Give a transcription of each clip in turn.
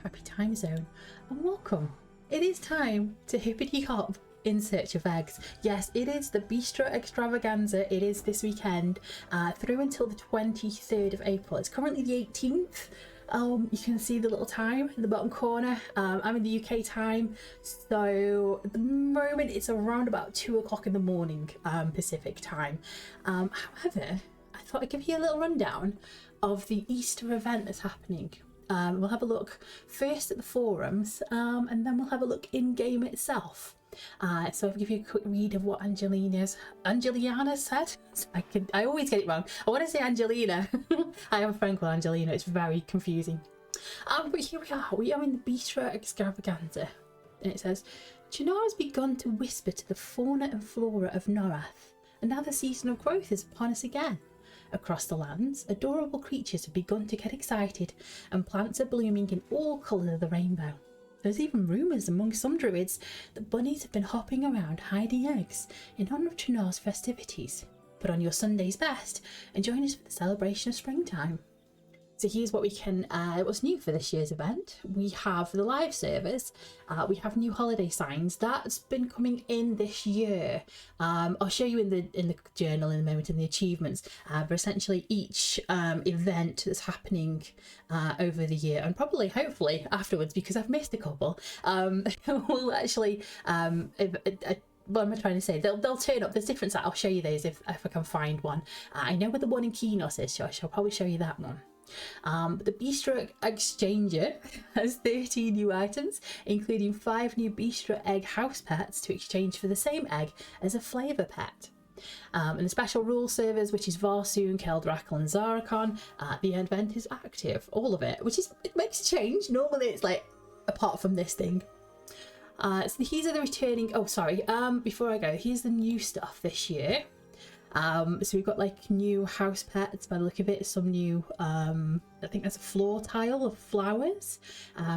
happy time zone, and welcome. It is time to hippity hop in search of eggs. Yes, it is the Bistro Extravaganza. It is this weekend through until the 23rd of April. It's currently the 18th. You can see the little time in the bottom corner. I'm in the UK time, so at the moment it's around about 2 o'clock in the morning Pacific time. However, I thought I'd give you a little rundown of the Easter event that's happening. We'll have a look first at the forums, and then we'll have a look in game itself. So I'll give you a quick read of what Angelina said. I always get it wrong. I want to say Angelina. I have a friend called Angelina. It's very confusing. But here we are. We are in the Bistro Extravaganza, and it says, Chinar has begun to whisper to the fauna and flora of Norrath, and now the season of growth is upon us again. Across the lands, adorable creatures have begun to get excited, and plants are blooming in all colours of the rainbow. There's even rumours among some druids that bunnies have been hopping around hiding eggs in honour of Chinar's festivities. Put on your Sunday's best and join us for the celebration of springtime. So here's what we can, what's new for this year's event. We have the live servers, we have new holiday signs. That's been coming in this year. I'll show you in the journal in a moment, in the achievements, but essentially each event that's happening over the year, and probably hopefully afterwards, because I've missed a couple, will actually what am I trying to say? They'll turn up. There's different. I'll show you those if I can find one. I know where the one in Kinos is, so I shall probably show you that one. But the Bistro Exchanger has 13 new items, including 5 new Bistro egg house pets to exchange for the same egg as a flavour pet. And the special rule servers, which is Varsoon, Keldrackle and Zarakon, the event is active, all of it, which is, it makes a change. Normally it's like, apart from this thing. So these are the returning, before I go, here's the new stuff this year. So we've got like new house pets by the look of it, some new, I think that's a floor tile of flowers.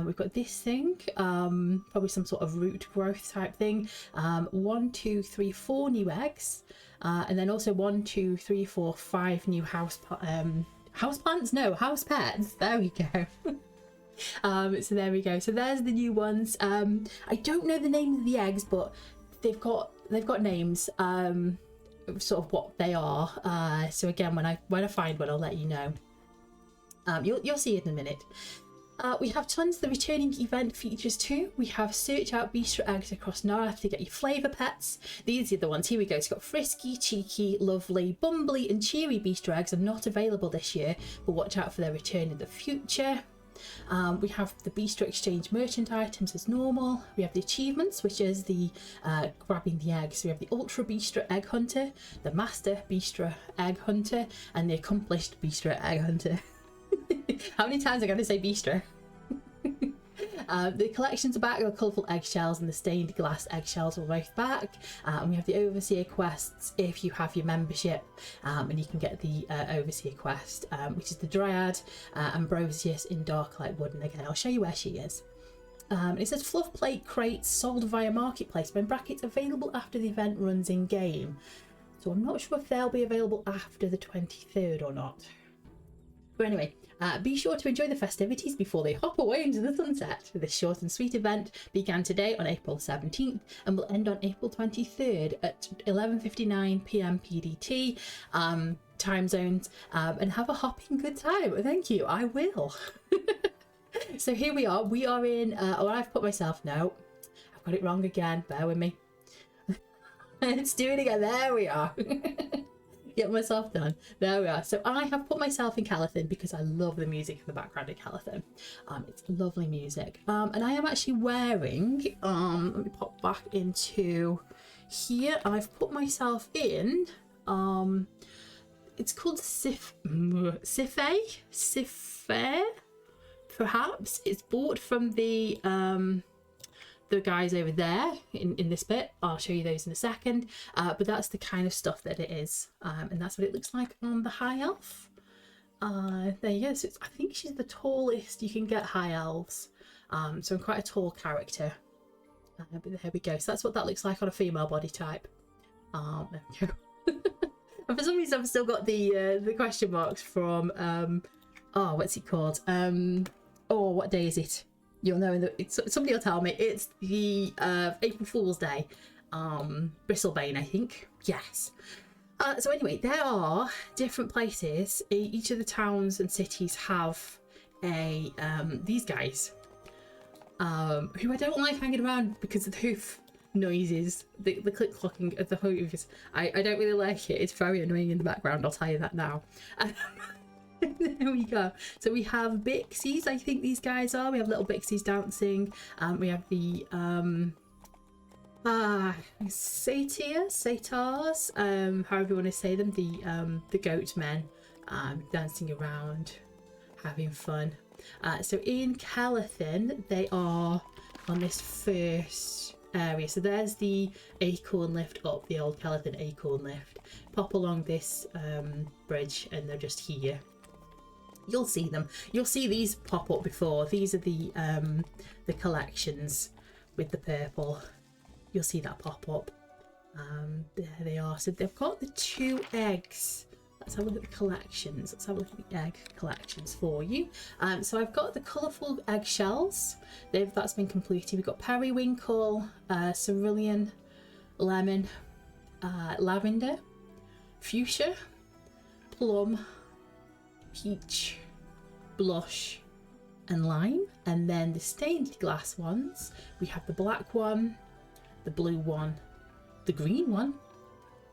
We've got this thing, probably some sort of root growth type thing. 1, 2, 3, 4 new eggs, and then also 1, 2, 3, 4, 5 new house plants? No, house pets. There we go. So there we go. So there's the new ones. I don't know the names of the eggs, but they've got names. Sort of what they are. So again, when I find one, I'll let you know. You'll see it in a minute. We have tons of the returning event features too. We have search out Bistro eggs across Norrath to get your flavour pets. These are the ones. Here we go. It's got frisky, cheeky, lovely, bumbly and cheery Bistro eggs are not available this year, but watch out for their return in the future. We have the Bistro Exchange merchant items as normal. We have the achievements, which is the grabbing the eggs. We have the Ultra Bistro Egg Hunter, the Master Bistro Egg Hunter, and the Accomplished Bistro Egg Hunter. How many times am I going to say Bistro? The collections are back, the colourful eggshells and the stained glass eggshells are both back. And we have the Overseer quests if you have your membership, and you can get the Overseer quest, which is the Dryad Ambrosius in Darklight Wood. And again, I'll show you where she is. It says fluff plate crates sold via marketplace, but in brackets available after the event runs in game. So I'm not sure if they'll be available after the 23rd or not. But anyway, be sure to enjoy the festivities before they hop away into the sunset. This short and sweet event began today on April 17th and will end on April 23rd at 11:59 PM PDT time zones, and have a hopping good time. Thank you, I will. So here we are. We are in, I've put myself, no, I've got it wrong again, bear with me. Let's do it again, there we are. Get myself done. There we are. So I have put myself in Calathon because I love the music in the background of Calathon. It's lovely music. And I am actually wearing, let me pop back into here. I've put myself in, it's called Siffair, perhaps. It's bought from the guys over there in this bit. I'll show you those in a second, but that's the kind of stuff that it is, and that's what it looks like on the high elf. There you go. So I think she's the tallest you can get high elves, so I'm quite a tall character, but there we go. So that's what that looks like on a female body type. There we go. And for some reason I've still got the question marks from what's it called, what day is it? You'll know somebody will tell me it's the April Fool's Day. Bristlebane, I think. Yes. So anyway, there are different places. Each of the towns and cities have a these guys, who I don't like hanging around because of the hoof noises, the click clocking of the hooves. I don't really like it. It's very annoying in the background, I'll tell you that now. There we go. So we have Bixies, I think these guys are. We have little Bixies dancing. We have the Satyrs, however you want to say them, the goat men, dancing around, having fun. So in Calathin, they are on this first area. So there's the acorn lift up, the old Calathin acorn lift. Pop along this bridge and they're just here. You'll see them. You'll see these pop up before. These are the collections with the purple. You'll see that pop up. There they are. So they've got the 2 eggs. Let's have a look at the collections. Let's have a look at the egg collections for you. So I've got the colourful eggshells. That's been completed. We've got periwinkle, cerulean, lemon, lavender, fuchsia, plum, peach, blush, and lime. And then the stained glass ones, we have the black one, the blue one, the green one,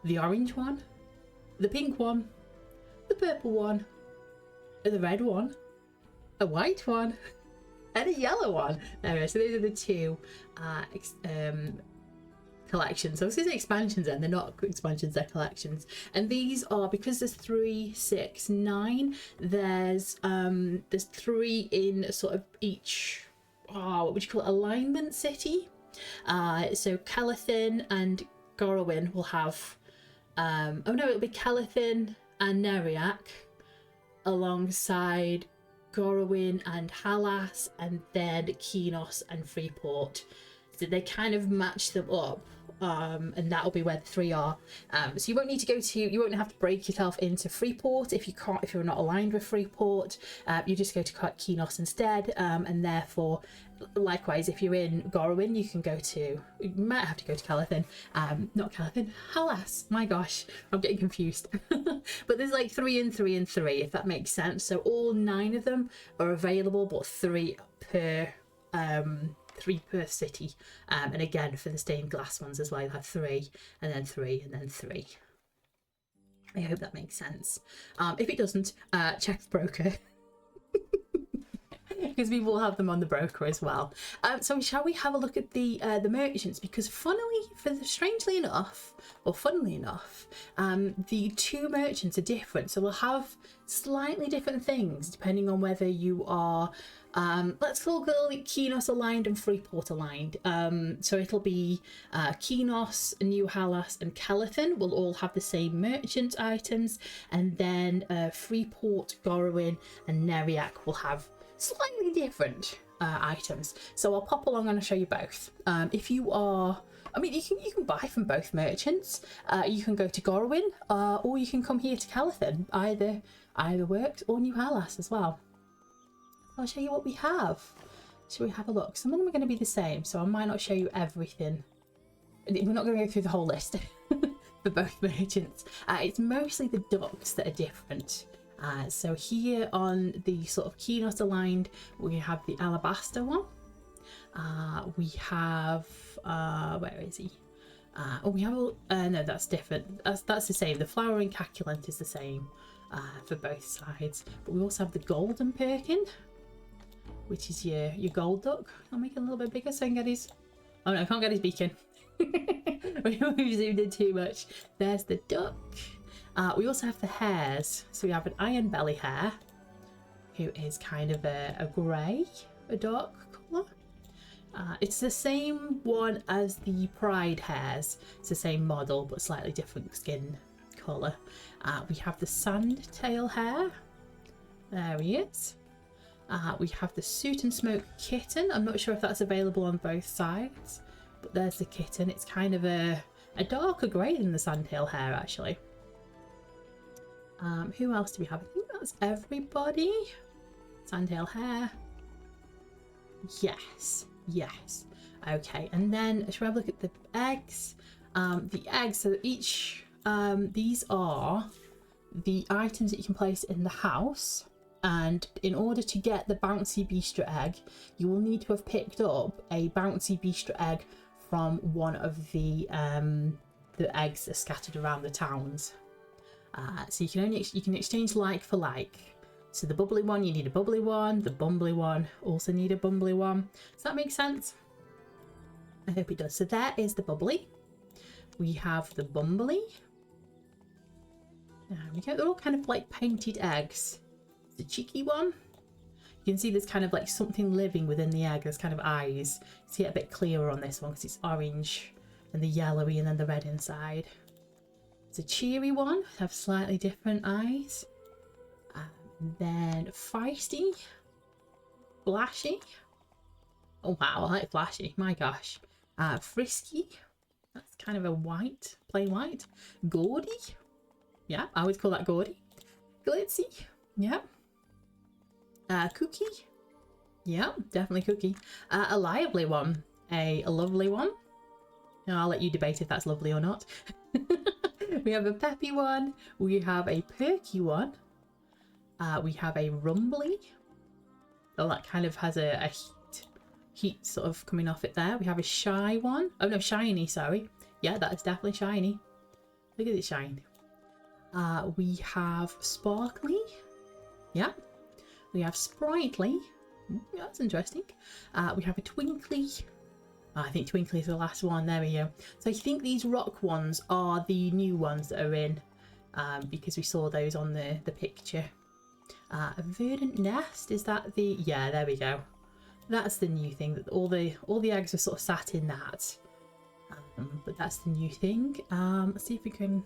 the orange one, the pink one, the purple one, the red one, a white one, and a yellow one. There, so those are the 2 collections. So this is expansions, and they're not expansions, they're collections. And these are, because there's 3, 6, 9. There's 3 in sort of each. What would you call it? Alignment city. So Calathin and Gorowin will have. It'll be Calathin and Neriac alongside Gorowin and Halas, and then Kenos and Freeport. So they kind of match them up, and that'll be where the 3 are. So you won't need to you won't have to break yourself into Freeport if you're not aligned with Freeport. You just go to Kenos instead, and therefore, likewise, if you're in Gorowin, you might have to go to Calathin. Not Calathin, Halas. My gosh, I'm getting confused. But there's like 3 and 3 and 3, if that makes sense. So all 9 of them are available, but 3 per city. And again, for the stained glass ones as well, you'll have 3 and then 3 and then 3. I hope that makes sense. If it doesn't, check the broker. Because we will have them on the broker as well. So shall we have a look at the merchants? Because funnily enough, the 2 merchants are different. So we'll have slightly different things depending on whether you are, let's call it Kenos aligned and Freeport aligned. So it'll be Kenos, New Halas, and Calathin will all have the same merchant items, and then Freeport, Gorowin, and Neriac will have slightly different items. So I'll pop along and I'll show you both. If you are, you can buy from both merchants. You can go to Gorowin, or you can come here to Calathin. Either works, or New Halas as well. I'll show you what we have. Shall we have a look? Some of them are going to be the same, so I might not show you everything. We're not going to go through the whole list for both merchants. It's mostly the ducks that are different. So here on the sort of Kenos aligned, we have the alabaster one. We have where is he? We have no, that's different. That's the same. The flowering caculent is the same for both sides. But we also have the golden perkin, which is your gold duck. I'll make it a little bit bigger so I can get his. Oh no, I can't get his beacon. We zoomed in too much. There's the duck. We also have the hares. So we have an iron belly hare, who is kind of a grey, a dark colour. It's the same one as the pride hares. It's the same model, but slightly different skin colour. We have the sand tail hare. There he is. We have the suit and smoke kitten. I'm not sure if that's available on both sides, but there's the kitten. It's kind of a darker grey than the sandtail hare, actually. Who else do we have? I think that's everybody. Sandtail hare. Yes, yes. Okay, and then shall we have a look at the eggs? The eggs, so each, these are the items that you can place in the house. And in order to get the bouncy bistro egg, you will need to have picked up a bouncy bistro egg from one of the eggs that are scattered around the towns. So you can exchange like for like. So the bubbly one, you need a bubbly one. The bumbly one also need a bumbly one. Does that make sense? I hope it does. So there is the bubbly. We have the bumbly. There we go. They're all kind of like painted eggs. The cheeky one. You can see there's kind of like something living within the egg. There's kind of eyes. See it a bit clearer on this one because it's orange and the yellowy and then the red inside. It's a cheery one. Have slightly different eyes. And then feisty, flashy. Oh wow, I like flashy. My gosh. Frisky. That's kind of a white, plain white. Gaudy. Yeah, I would call that gaudy. Glitzy. Yeah. Cookie. Yeah, definitely cookie. A lively one. A lovely one. Now, I'll let you debate if that's lovely or not. We have a peppy one. We have a perky one. We have a rumbly. Oh, that kind of has a heat sort of coming off it there. We have a shy one. Oh no, shiny, sorry. Yeah, that is definitely shiny. Look at it shine. We have sparkly. Yeah. We have sprightly. Yeah, that's interesting. We have a twinkly. I think twinkly is the last one. There we go. So I think these rock ones are the new ones that are in, because we saw those on the picture. A verdant nest, is that the... Yeah, there we go. That's the new thing. That all the eggs are sort of sat in that. But that's the new thing. Let's see if we can...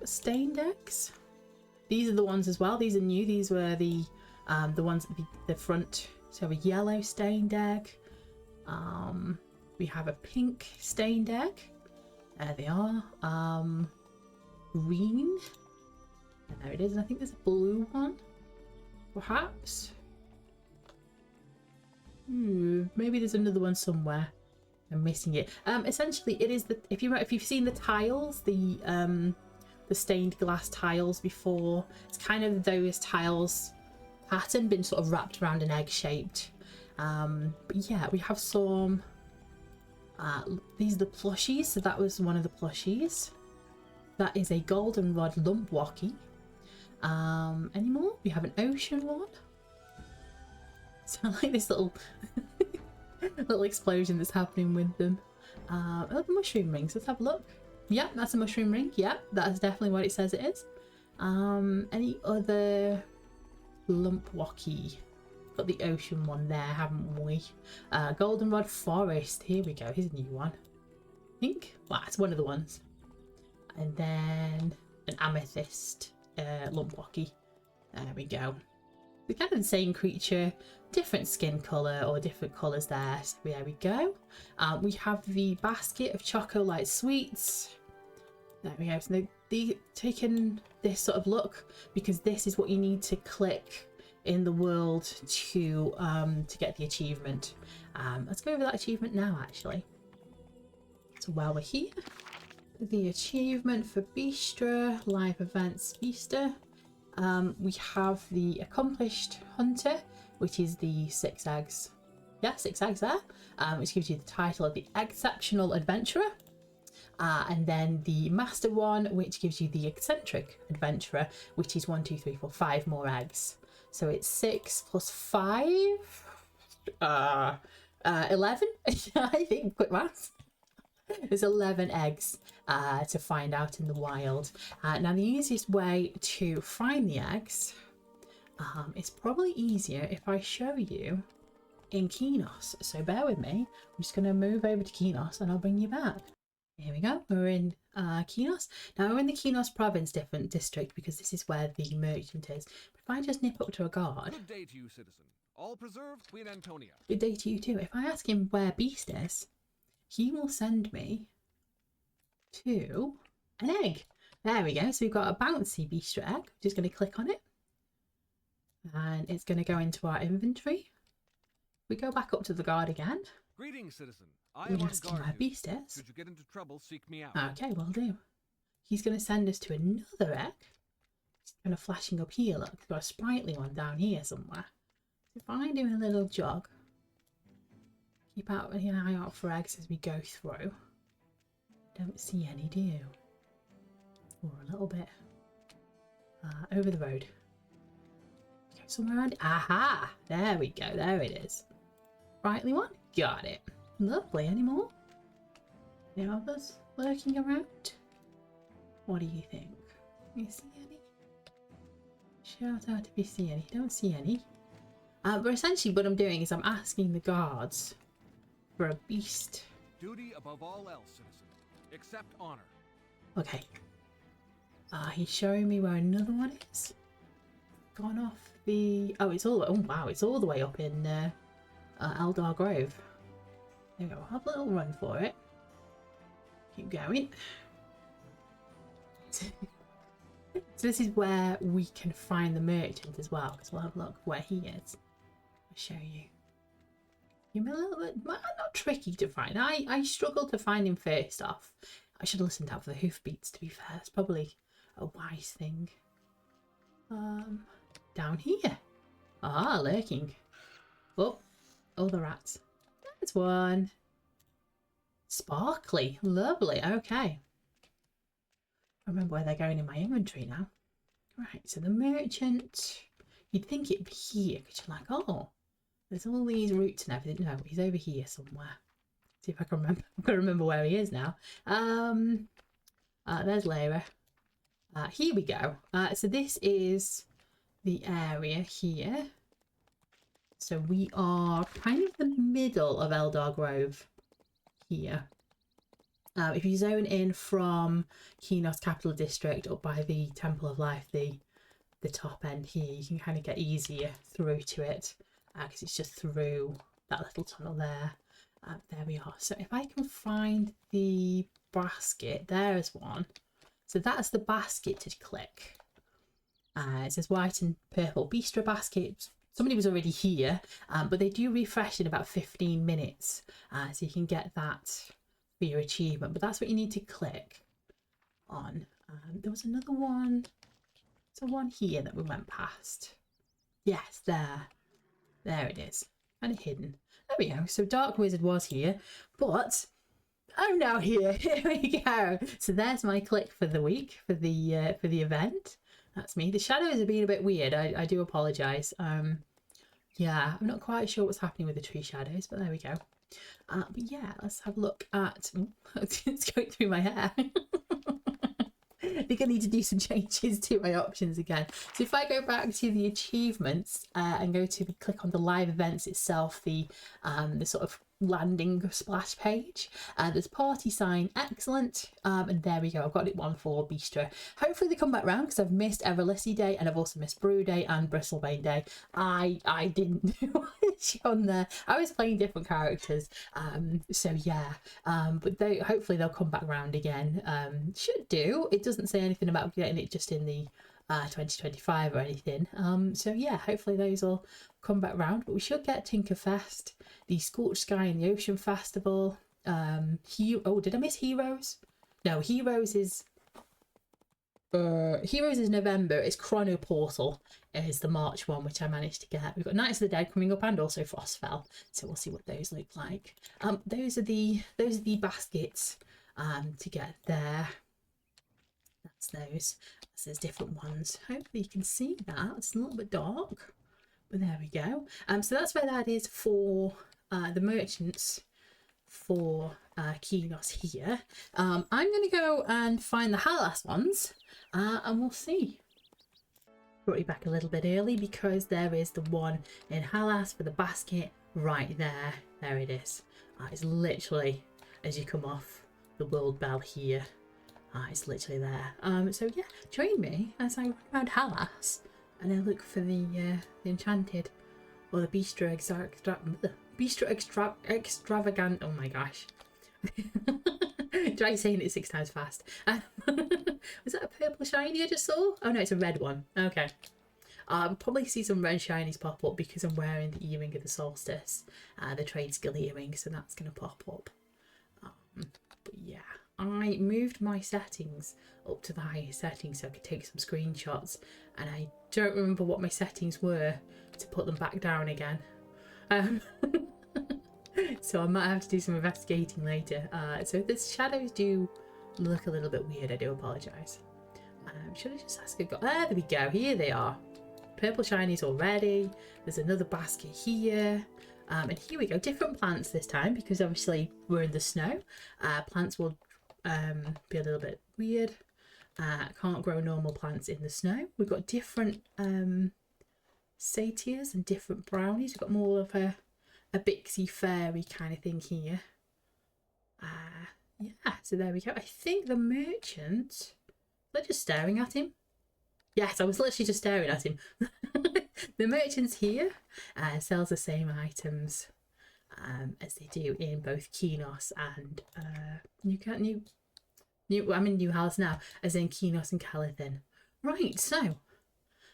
Stained eggs. These are the ones as well. These are new. These were the ones at the front. So a yellow stained egg. We have a pink stained egg. There they are. Green. And there it is. And I think there's a blue one. Perhaps. Maybe there's another one somewhere. I'm missing it. Essentially, it is the if you've seen the tiles, the stained glass tiles before, it's kind of those tiles pattern been sort of wrapped around an egg shaped. But yeah, we have some. These are the plushies. So that was one of the plushies. That is a goldenrod lumpwalkie. Any more? We have an ocean one. So I like this little little explosion that's happening with them. Oh, the mushroom rings. Let's have a look. Yeah, that's a mushroom ring. Yeah, that's definitely what it says it is. Any other lumpwalkie? Got the ocean one there, haven't we? Goldenrod forest. Here we go. Here's a new one. I think. Well, it's one of the ones. And then an amethyst lumpwalkie. There we go. They're kind of the same creature, different skin colour or different colours there. So there we go. We have the basket of Choco Light Sweets. There we go. So they've taken this sort of look because this is what you need to click in the world to get the achievement. Let's go over that achievement now, actually. So while we're here, the achievement for Bistro Live Events Easter. We have the Accomplished Hunter, which is the 6 eggs. Yeah, 6 eggs there, which gives you the title of the Exceptional Adventurer. And then the Master one, which gives you the Eccentric Adventurer, which is 1, 2, 3, 4, 5 more eggs. So it's 6 plus 5, 11. I think, quick maths. There's 11 eggs to find out in the wild. Now the easiest way to find the eggs is probably easier if I show you in Kinos. So bear with me. I'm just going to move over to Kinos and I'll bring you back. Here we go. We're in Kinos. Now we're in the Kinos province district because this is where the merchant is. But if I just nip up to a guard. Good day to you, citizen. All preserved, Queen Antonia. Good day to you too. If I ask him where Beast is, he will send me to an egg. There we go. So we've got a bouncy bistro egg. Just going to click on it. And it's going to go into our inventory. We go back up to the guard again. Greetings, citizen. I We am on ask him guard where duty. Beast is. Should you get into trouble, seek me out. Okay, will do. He's going to send us to another egg. It's kind of flashing up here. Look, we've got a sprightly one down here somewhere. If I do a little jog, keep an eye out for eggs as we go through. Don't see any, do you? Or a little bit over the road. Go somewhere around. Aha! There we go. There it is. Sprightly one. Got it. Lovely. Any more? Any others lurking around? What do you think? You see any? Shout out if you see any. Don't see any. But essentially what I'm doing is I'm asking the guards for a beast. Duty above all else, citizen. Accept honor. Okay. He's showing me where another one is. Gone off the... Oh, it's all the way... Oh, wow. It's all the way up in Eldar Grove. There we go. Have a little run for it. Keep going. So this is where we can find the merchant as well, because we'll have a look where he is. I'll show you. He's a little bit not tricky to find. I struggled to find him first off. I should have listened out for the hoofbeats, to be fair. It's probably a wise thing. Down here. Ah, lurking. Oh, the rats. There's one. Sparkly. Lovely. Okay. I remember where they're going in my inventory now. Right, so the merchant, you'd think it'd be here because you're like, oh, there's all these routes and everything. No, he's over here somewhere. See if I can remember. I've got to remember where he is now. There's Lyra. Here we go. So this is the area here. So we are kind of the middle of Eldar Grove here. If you zone in from Kinos Capital District up by the Temple of Life, the top end here, you can kind of get easier through to it because it's just through that little tunnel there. There we are. So if I can find the basket, there's one. So that's the basket to click. It says white and purple bistro basket. Somebody was already here, but they do refresh in about 15 minutes. So you can get that for your achievement, but that's what you need to click on. There was another one. There's one here that we went past. Yes, there it is, kind of hidden. There we go. So Dark Wizard was here, but I'm now here. Here we go. So there's my click for the week for the event. That's me. The shadows are being a bit weird. I do apologise. Yeah, I'm not quite sure what's happening with the tree shadows, but there we go. But yeah, let's have a look at... It's going through my hair. I think I need to do some changes to my options again. So if I go back to the achievements and go to click on the live events itself, the sort of landing splash page, there's party sign, excellent, and there we go. I've got it one for Bistro. Hopefully they come back round because I've missed Everlisty Day and I've also missed Brew Day and Bristlebane Day. I didn't do much on there. I was playing different characters, so yeah, but hopefully they'll come back round again. Should do. It doesn't say anything about getting it just in the 2025 or anything, so yeah, hopefully those will come back round. But we should get Tinkerfest, the Scorched Sky and the Ocean Festival. Oh, did I miss Heroes? No, Heroes is November. It's Chrono Portal is the March one, which I managed to get. We've got Knights of the Dead coming up and also Frostfell, so we'll see what those look like. Those are the baskets to get there. That's those. So there's different ones. Hopefully you can see that. It's a little bit dark, but there we go. So that's where that is for the merchants for Kinos here. I'm going to go and find the Halas ones and we'll see. Brought you back a little bit early because there is the one in Halas for the basket right there. There it is. It's literally as you come off the World Bell here. It's literally there. So yeah, join me as I run around Halas and I look for the enchanted or the Bistro Extravaganza. Oh my gosh. Try saying it 6 times fast. Was that a purple shiny I just saw? Oh no, it's a red one. Okay. I'll probably see some red shinies pop up because I'm wearing the earring of the solstice, the trade skill earring, so that's going to pop up. But yeah, I moved my settings up to the highest settings so I could take some screenshots, and I don't remember what my settings were to put them back down again. So I might have to do some investigating later. So if the shadows do look a little bit weird, I do apologise. Should I just ask a god? There we go, here they are. Purple shinies already. There's another basket here. And here we go, different plants this time because obviously we're in the snow. Plants will be a little bit weird. Can't grow normal plants in the snow. We've got different satyrs and different brownies. We've got more of a Bixie fairy kind of thing here. Yeah, so there we go. I think the merchant, they're just staring at him. Yes, I was literally just staring at him. The merchants here sells the same items as they do in both Kinos and I'm in New House now, as in Kinos and Calathin. Right, so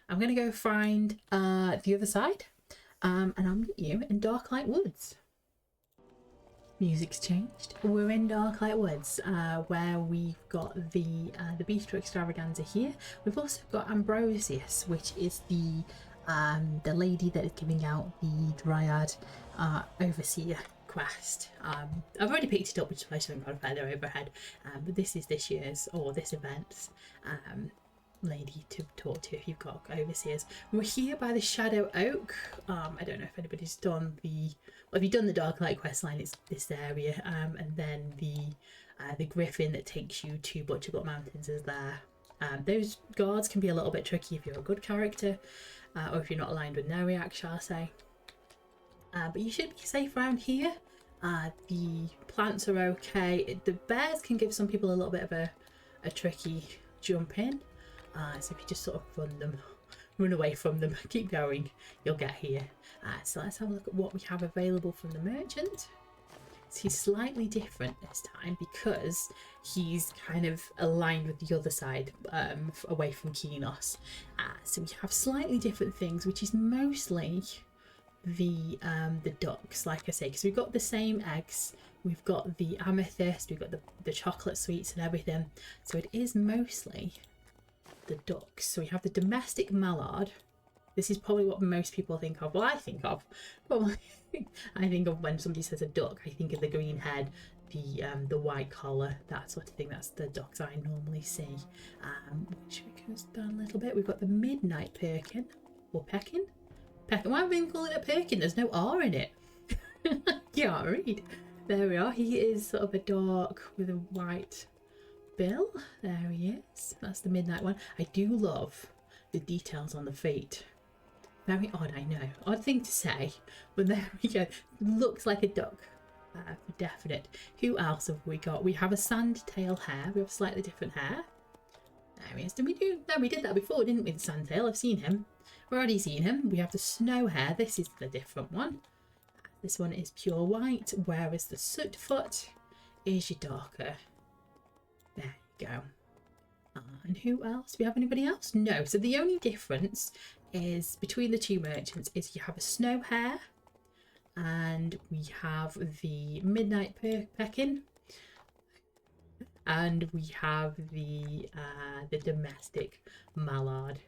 I'm gonna go find the other side, and I'll meet you in Darklight Woods. Music's changed. We're in Darklight Woods, where we've got the Bistro Extravaganza here. We've also got Ambrosius, which is the lady that is giving out the Dryad Overseer quest. I've already picked it up, which is why I haven't got a feather overhead. But this is this year's, or this event's, lady to talk to if you've got overseers. We're here by the Shadow Oak. I don't know if anybody's done the, well, if you've done the Darklight quest line, it's this area, and then the Griffin that takes you to Butcherblock Mountains is there. Those guards can be a little bit tricky if you're a good character, or if you're not aligned with Norrath, shall I say. But you should be safe around here. The plants are okay. The bears can give some people a little bit of a tricky jump in. So if you just sort of run away from them, keep going, you'll get here. So let's have a look at what we have available from the merchant. So he's slightly different this time because he's kind of aligned with the other side, away from Kinos. So we have slightly different things, which is mostly the ducks, like I say, because we've got the same eggs, we've got the amethyst, we've got the chocolate sweets and everything. So it is mostly the ducks. So we have the domestic mallard. This is probably what most people think of. Well, I think of. Probably, I think of when somebody says a duck, I think of the green head, the white collar, that sort of thing. That's the ducks I normally see. Which goes down a little bit. We've got the midnight perkin, or peckin. Peckin. Why have we been calling it a perkin? There's no R in it. Can't read. There we are. He is sort of a dark with a white bill. There he is. That's the midnight one. I do love the details on the feet. Very odd, I know. Odd thing to say, but there we go. Looks like a duck, for definite. Who else have we got? We have a sandtail hare. We have slightly different hair. There he is. Did we do? No, we did that before, didn't we? The sandtail. I've seen him. We've already seen him. We have the snow hare. This is the different one. This one is pure white, whereas the sootfoot is your darker. There you go. And who else? Do we have anybody else? No. So the only difference is between the two merchants is you have a snow hare and we have the midnight peckin, and we have the domestic mallard.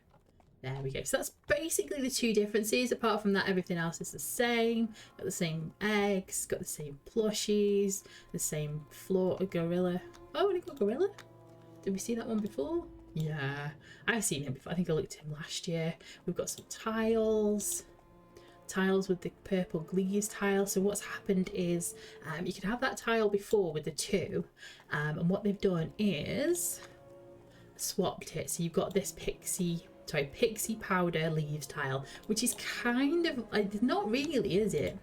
There we go. So that's basically the two differences. Apart from that, everything else is the same. Got the same eggs, got the same plushies, the same floor gorilla. Oh, we got gorilla. Did we see that one before? Yeah, I've seen him before. I think I looked at him last year. We've got some tiles with the purple Glees tile. So what's happened is you could have that tile before with the two, and what they've done is swapped it. So you've got this pixie powder leaves tile, which is kind of like, not really, is it?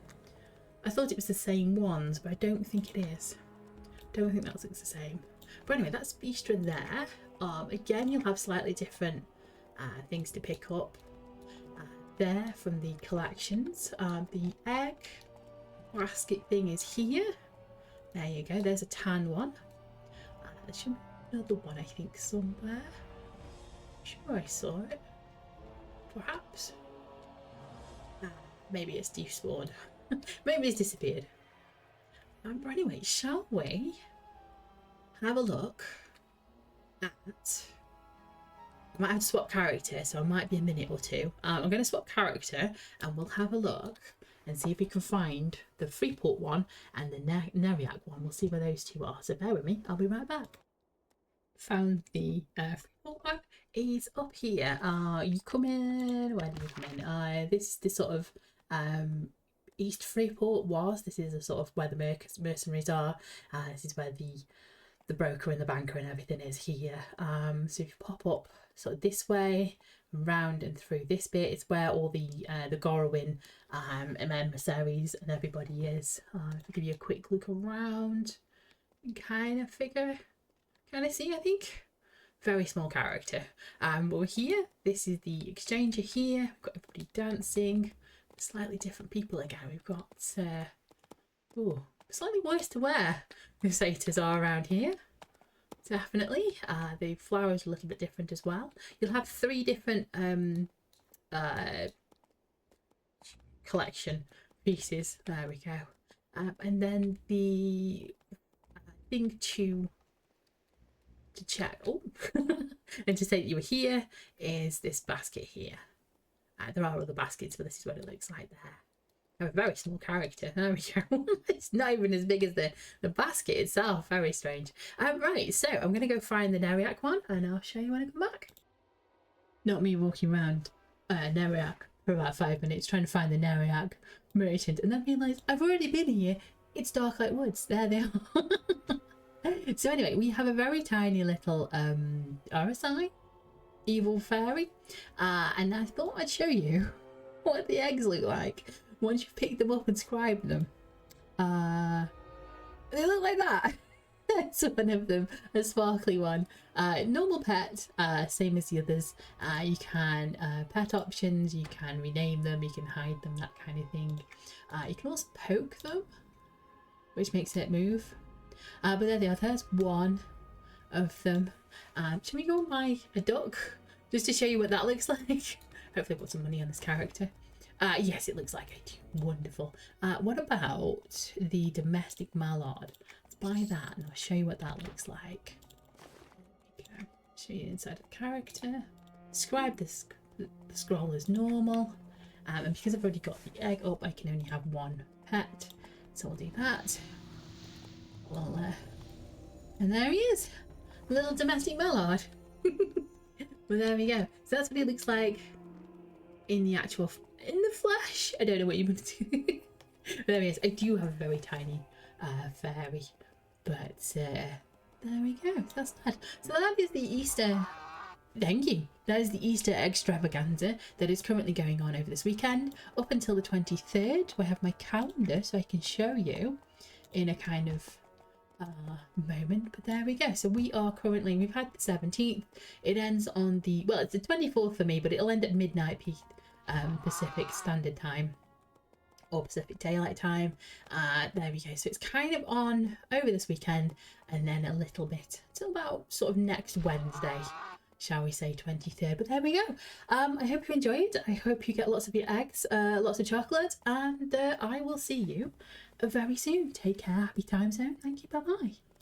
I thought it was the same ones, but I don't think it is. Don't think that looks the same. But anyway, that's Bistro there. Again, you'll have slightly different things to pick up there from the collections. The egg basket thing is here. There you go. There's a tan one. There should be another one, I think, somewhere. I'm sure I saw it. perhaps. Maybe it's despawned. Maybe it's disappeared. But anyway, shall we have a look at... I might have to swap character, so it might be a minute or two. I'm going to swap character and we'll have a look and see if we can find the Freeport one and the Norrath one. We'll see where those two are. So bear with me, I'll be right back. Found the Freeport one. Is up here. You come in. Where do you come in? This sort of East Freeport was. This is a sort of where the mercenaries are. This is where the broker and the banker and everything is here. So if you pop up sort of this way, round and through this bit, it's where all the Gorowin emissaries and everybody is. I'll give you a quick look around and kind of see, I think. Very small character. But we're here. This is the exchanger here. We've got everybody dancing. Slightly different people again. We've got slightly worse to wear the satyrs are around here. Definitely. The flowers are a little bit different as well. You'll have 3 different collection pieces. There we go. And then the thing to check and to say that you were here is this basket here. There are other baskets, but this is what it looks like there. I have a very small character. There we go. It's not even as big as the basket itself. Very strange. Right, so I'm going to go find the Norrath one and I'll show you when I come back. Not me walking around Norrath for about 5 minutes trying to find the Norrath merchant and then realise I've already been here. It's Darklight Woods. There they are. So anyway, we have a very tiny little RSI, evil fairy, and I thought I'd show you what the eggs look like once you pick them up and scribe them. They look like that. That's one of them, a sparkly one. Normal pet, same as the others. You can pet options, you can rename them, you can hide them, that kind of thing. You can also poke them, which makes it move. But there they are. There's one of them. Should we go and buy a duck just to show you what that looks like? Hopefully put some money on this character. Yes, it looks like it. Wonderful. What about the domestic mallard? Let's buy that and I'll show you what that looks like. Okay. Show you inside of the character. Describe the scroll as normal. And because I've already got the egg up, I can only have one pet. So I'll do that. Well, and there he is, little domestic mallard. Well, there we go. So that's what he looks like in the flesh. I don't know what you want to do. But there he is. I do have a very tiny fairy, but there we go. So that's that. So that is the Easter. Thank you. That is the Easter Eggstravaganza that is currently going on over this weekend up until the 23rd. I have my calendar so I can show you in a kind of moment, but there we go. So we've had the 17th. It ends on it's the 24th for me, but it'll end at midnight Pacific Standard Time or Pacific Daylight Time. There we go. So it's kind of on over this weekend and then a little bit till about sort of next Wednesday, shall we say, 23rd. But there we go. I hope you enjoyed. I hope you get lots of your eggs, lots of chocolate, and I will see you very soon. Take care. Happy time zone. Thank you. Bye bye.